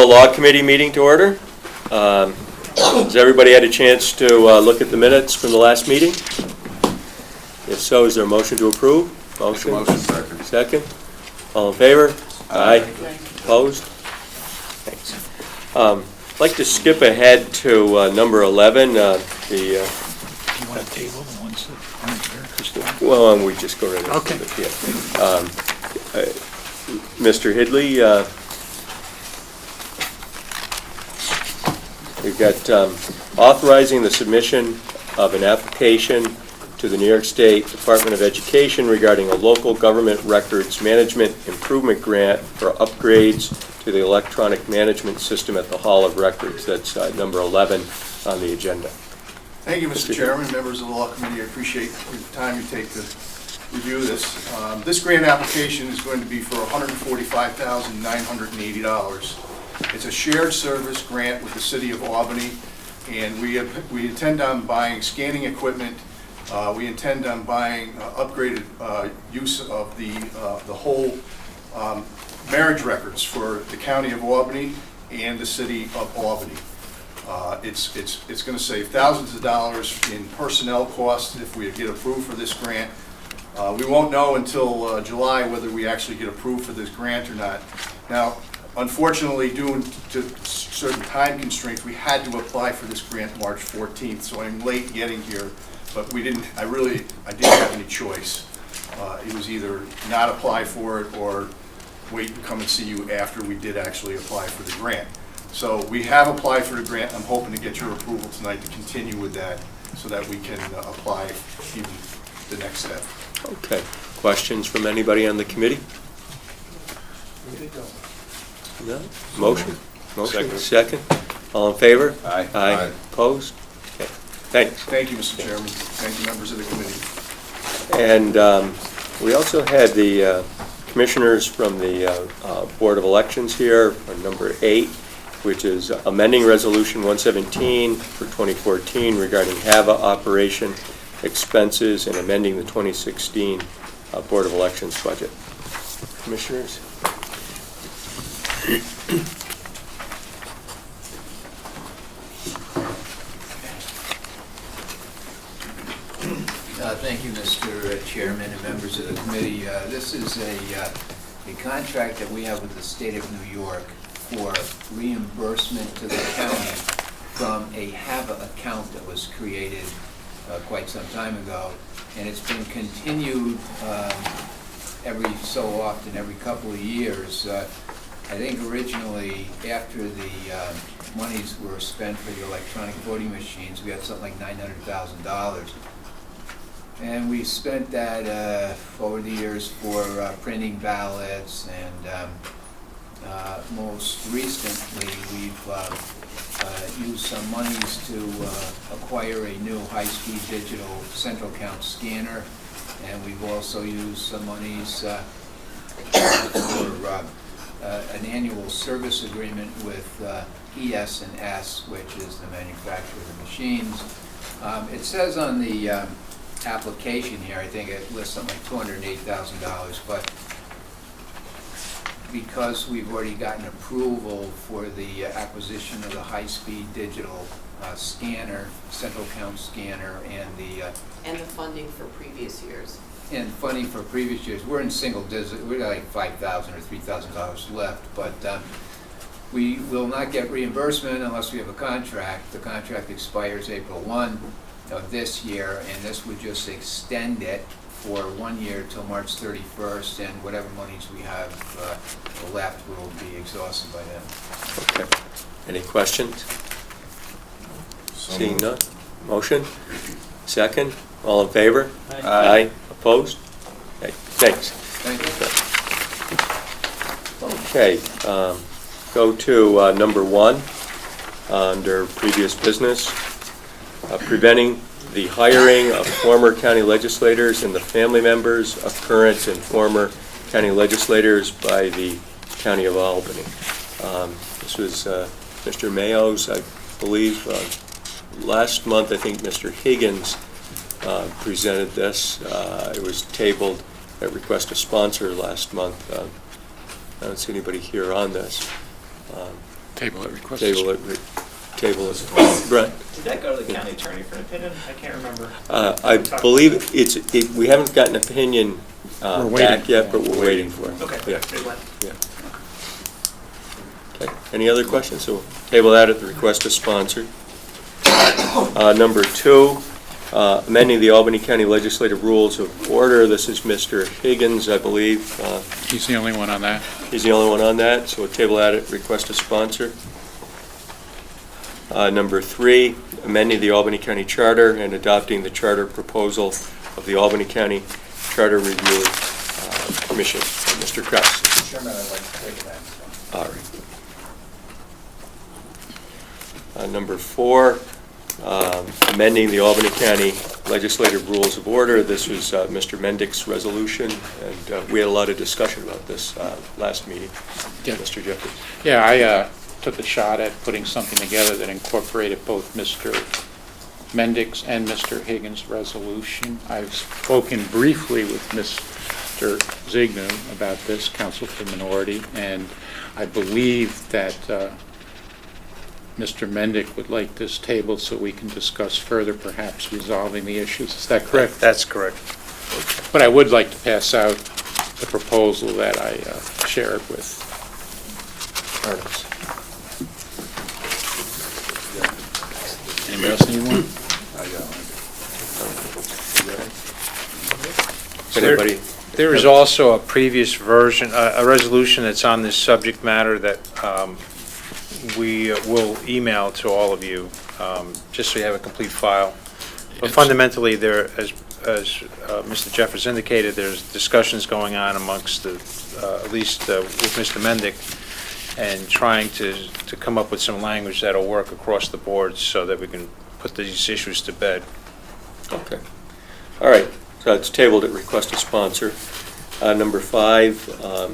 Law Committee meeting to order. Has everybody had a chance to look at the minutes from the last meeting? If so, is there a motion to approve? Motion. Second. Second. All in favor? Aye. Opposed? Thanks. I'd like to skip ahead to number 11. You want to table the ones that aren't here? Well, we just go right into Okay. it. Yeah. Mr. Hidley, we've got authorizing the submission of an application to the New York State Department of Education regarding a local government records management improvement grant for upgrades to the electronic management system at the Hall of Records. That's number 11 on the agenda. Thank you, Mr. Chairman, members of the Law Committee. I appreciate the time you take to review this. This grant application is going to be for $145,980. It's a shared service grant with the City of Albany, and we intend on buying scanning equipment. We intend on buying upgraded use of the whole marriage records for the County of Albany and the City of Albany. It's going to save thousands of dollars in personnel costs if we get approved for this grant. We won't know until July whether we actually get approved for this grant or not. Now, unfortunately, due to certain time constraints, we had to apply for this grant March 14th, so I'm late getting here, but I didn't have any choice. It was either not apply for it or wait and come and see you after we did actually apply for the grant. So we have applied for the grant. I'm hoping to get your approval tonight to continue with that so that we can apply even the next step. Okay. Questions from anybody on the committee? No? Motion? Motion. Second. All in favor? Aye. Aye. Opposed? Okay. Thanks. Thank you, Mr. Chairman. Thank you, members of the committee. And we also had the commissioners from the Board of Elections here on number 8, which is amending Resolution 117 for 2014 regarding HAVA operation expenses and amending the 2016 Board of Elections budget. Commissioners? Thank you, Mr. Chairman and members of the committee. This is a contract that we have with the State of New York for reimbursement to the county from a HAVA account that was created quite some time ago, and it's been continued every so often, every couple of years. I think originally, after the monies were spent for the electronic voting machines, we had something like $900,000. And we spent that over the years for printing ballots, and most recently we've used some monies to acquire a new high-speed digital central count scanner, and we've also used some monies for an annual service agreement with ES&S, which is the manufacturer of the machines. It says on the application here, I think it lists something like $208,000, but because we've already gotten approval for the acquisition of the high-speed digital scanner, central count scanner, and the funding for previous years. And funding for previous years, we're in single digits. We're like $5,000 or $3,000 left, but we will not get reimbursement unless we have a contract. The contract expires April 1 of this year, and this would just extend it for 1 year till March 31st, and whatever monies we have left will be exhausted by then. Okay. Any questions? Seeing none. Motion? Second? All in favor? Aye. Opposed? Okay. Thanks. Thank you. Okay. Go to number 1 under previous business. Preventing the hiring of former county legislators and the family members of current and former county legislators by the County of Albany. This was Mr. Mayo's, I believe, last month. I think Mr. Higgins presented this. It was tabled at request of sponsor last month. I don't see anybody here on this. Table it, request. Table it, table it. Brett? Did that go to the county attorney for an opinion? I can't remember. I believe we haven't gotten an opinion We're waiting back yet, for but we're waiting for it. Okay. Yeah. It went. Yeah. Okay, any other questions? So we'll table that at the request of sponsor. Number 2, amending the Albany County Legislative Rules of Order. This is Mr. Higgins, I believe. He's the only one on that. He's the only one on that, so we'll table that at request of sponsor. Number 3, amending the Albany County Charter and adopting the charter proposal of the Albany County Charter Review Commission. Mr. Krause. Mr. Chairman, I'd like to table that. All right. Number 4, amending the Albany County Legislative Rules of Order. This was Mr. Mendick's resolution, and we had a lot of discussion about this last meeting. Yeah. Mr. Jeffries. Yeah, I took a shot at putting something together that incorporated both Mr. Mendick's and Mr. Higgins' resolution. I've spoken briefly with Mr. Zignu about this, counsel for minority, and I believe that Mr. Mendick would like this tabled so we can discuss further, perhaps resolving the issues. Is that correct? That's correct. But I would like to pass out the proposal that I shared with Ernest. Anybody else need one? Anybody? There is also a previous version, a resolution that's on this subject matter that we will email to all of you, just so you have a complete file. But fundamentally, there, as Mr. Jeffers indicated, there's discussions going on amongst the, at least with Mr. Mendick, and trying to come up with some language that'll work across the board so that we can put these issues to bed. Okay. All right, so it's tabled at request of sponsor. Number 5,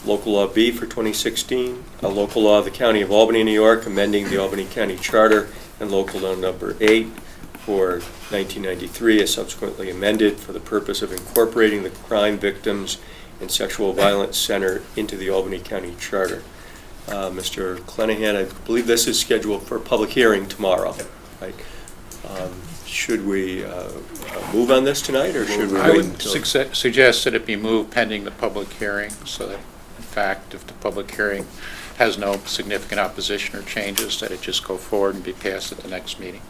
Local Law B for 2016, a local law of the County of Albany, New York, amending the Albany County Charter, and Local Law Number 8 for 1993, is subsequently amended for the purpose of incorporating the Crime Victims and Sexual Violence Center into the Albany County Charter. Mr. Clenahan, I believe this is scheduled for public hearing tomorrow, right? Should we move on this tonight, or should we I wait would until? suggest that it be moved pending the public hearing, so that, in fact, if the public hearing has no significant opposition or changes, that it just go forward and be passed at the next meeting.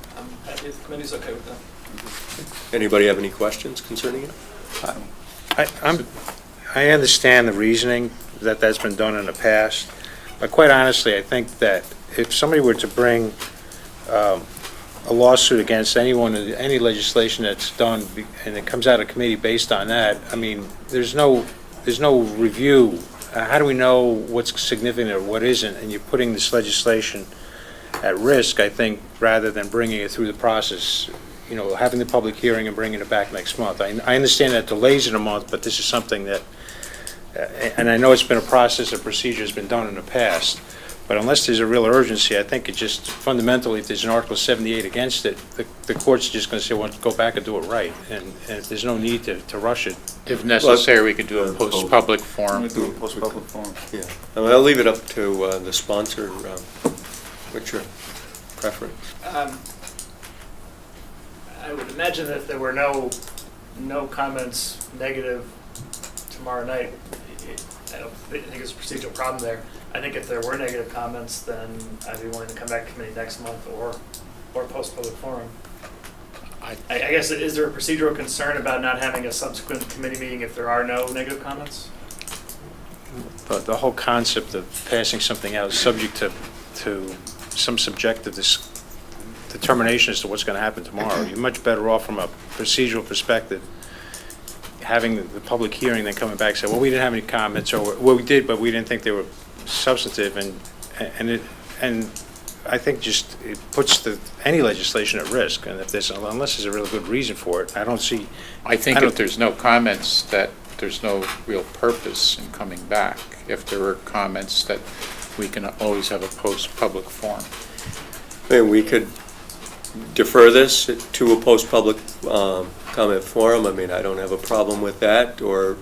The committee's okay with that. Anybody have any questions concerning it? I understand the reasoning that's been done in the past, but quite honestly, I think that if somebody were to bring a lawsuit against anyone, any legislation that's done, and it comes out of committee based on that, I mean, there's no review. How do we know what's significant or what isn't? And you're putting this legislation at risk, I think, rather than bringing it through the process, you know, having the public hearing and bringing it back next month. I understand that delays in a month, but this is something that, and I know it's been a process, a procedure has been done in the past, but unless there's a real urgency, I think it just fundamentally, if there's an Article 78 against it, the court's just going to say, well, go back and do it right, and there's no need to rush it. If necessary, we could do a post-public forum. Post-public forum. Yeah, I mean, I'll leave it up to the sponsor. What's your preference? I would imagine that if there were no comments negative tomorrow night, I don't think it's a procedural problem there. I think if there were negative comments, then I'd be willing to come back to committee next month or post-public forum. I guess, is there a procedural concern about not having a subsequent committee meeting if there are no negative comments? But the whole concept of passing something out is subject to some subjective determination as to what's going to happen tomorrow. You're much better off from a procedural perspective having the public hearing, then coming back and say, well, we didn't have any comments, or well, we did, but we didn't think they were substantive, and I think just it puts any legislation at risk. And if unless there's a real good reason for it, I don't see. I think if there's no comments, that there's no real purpose in coming back. If there were comments, that we can always have a post-public forum. I mean, we could defer this to a post-public comment forum. I mean, I don't have a problem with that, or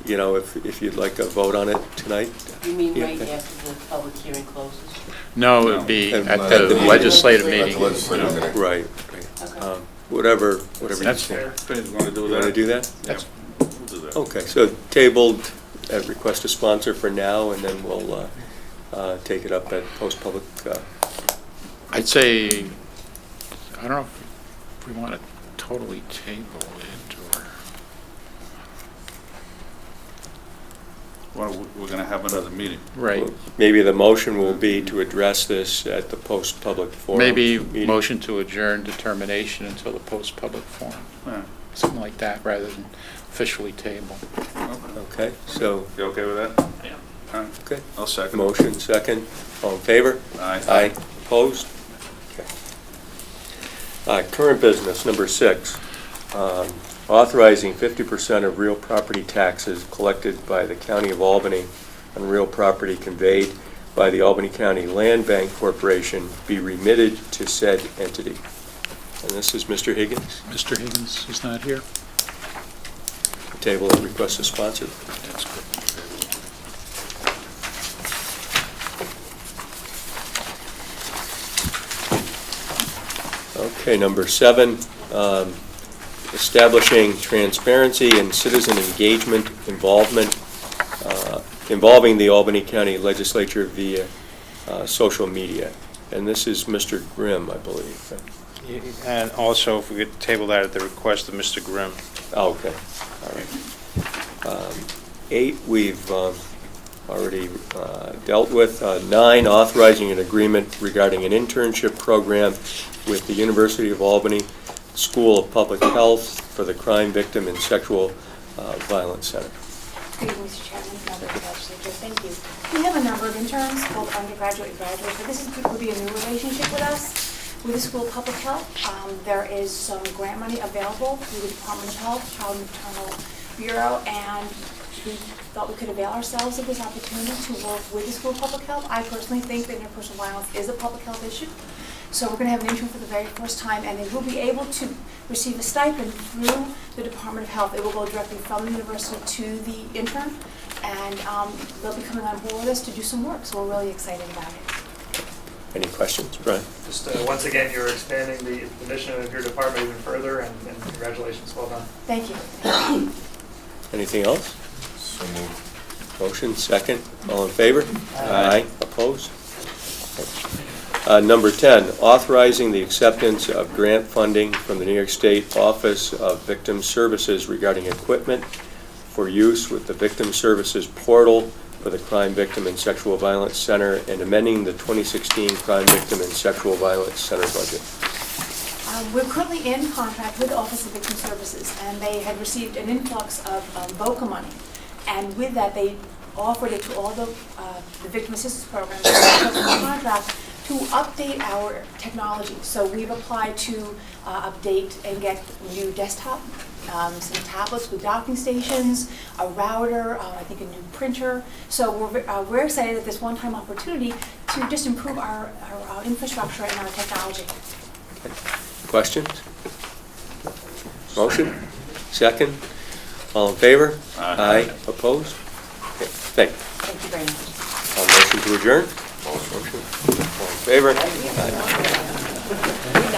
you know, if you'd like a vote on it tonight. You mean Yeah, right okay. after the public hearing closes? No, it would be No. at At the the meeting. legislative At the meeting. legislative meeting. Right. Okay. Whatever you That's think. Fair. You want to do You want to do that? That's- We'll do that. Okay, so tabled at request of sponsor for now, and then we'll take it up at post-public. I'd say, I don't know if we want to totally table it, or, Well, we're going to have another meeting. right. Maybe the motion will be to address this at the post-public forum. Maybe meeting. motion to adjourn determination until the post-public forum, Yeah. something like that, rather than officially table. Okay, so, You okay with that? Yeah. All right. okay, I'll second. motion, second, all in favor? Aye. Aye, opposed? Okay. Current business, number 6, authorizing 50% of real property taxes collected by the County of Albany on real property conveyed by the Albany County Land Bank Corporation be remitted to said entity. And this is Mr. Higgins, Mr. Higgins is not here? table at request of sponsor. That's good. Okay, number 7, establishing transparency and citizen engagement involvement involving the Albany County Legislature via social media. And this is Mr. Grimm, I believe. And also, if we could table that at the request of Mr. Grimm. Oh, okay, all right. 8, we've already dealt with. 9, authorizing an agreement regarding an internship program with the University of Albany School of Public Health for the Crime Victim and Sexual Violence Center. Good evening, Mr. Chairman, members of the legislature. Thank you. We have a number of interns, both undergraduate and graduate, but this would be a new relationship with us, with the School of Public Health. There is some grant money available through the Department of Health, Child and Maternal Bureau, and we thought we could avail ourselves of this opportunity to work with the School of Public Health. I personally think that interpersonal violence is a public health issue. So we're going to have an intern for the very first time, and they will be able to receive a stipend through the Department of Health. It will go directly from the university to the intern, and they'll be coming on board with us to do some work, so we're really excited about it. Any questions, Brian? Just once again, you're expanding the mission of your department even further, and congratulations, well done. Thank you. Anything else? So moved. Motion, second, all in favor? Aye. Opposed? Number 10, authorizing the acceptance of grant funding from the New York State Office of Victim Services regarding equipment for use with the Victim Services Portal for the Crime Victim and Sexual Violence Center and amending the 2016 Crime Victim and Sexual Violence Center budget. We're currently in contract with the Office of Victim Services, and they had received an influx of VOCA money. And with that, they offered it to all the victim assistance programs in the contract to update our technology. So we've applied to update and get new desktop, some tablets with docking stations, a router, I think a new printer. So we're excited at this one-time opportunity to just improve our infrastructure and our technology. Okay. Questions? Motion? Second? All in favor? Aye. Opposed? Okay, thank you. Thank you very much. Motion to adjourn? Motion. All in favor? Aye.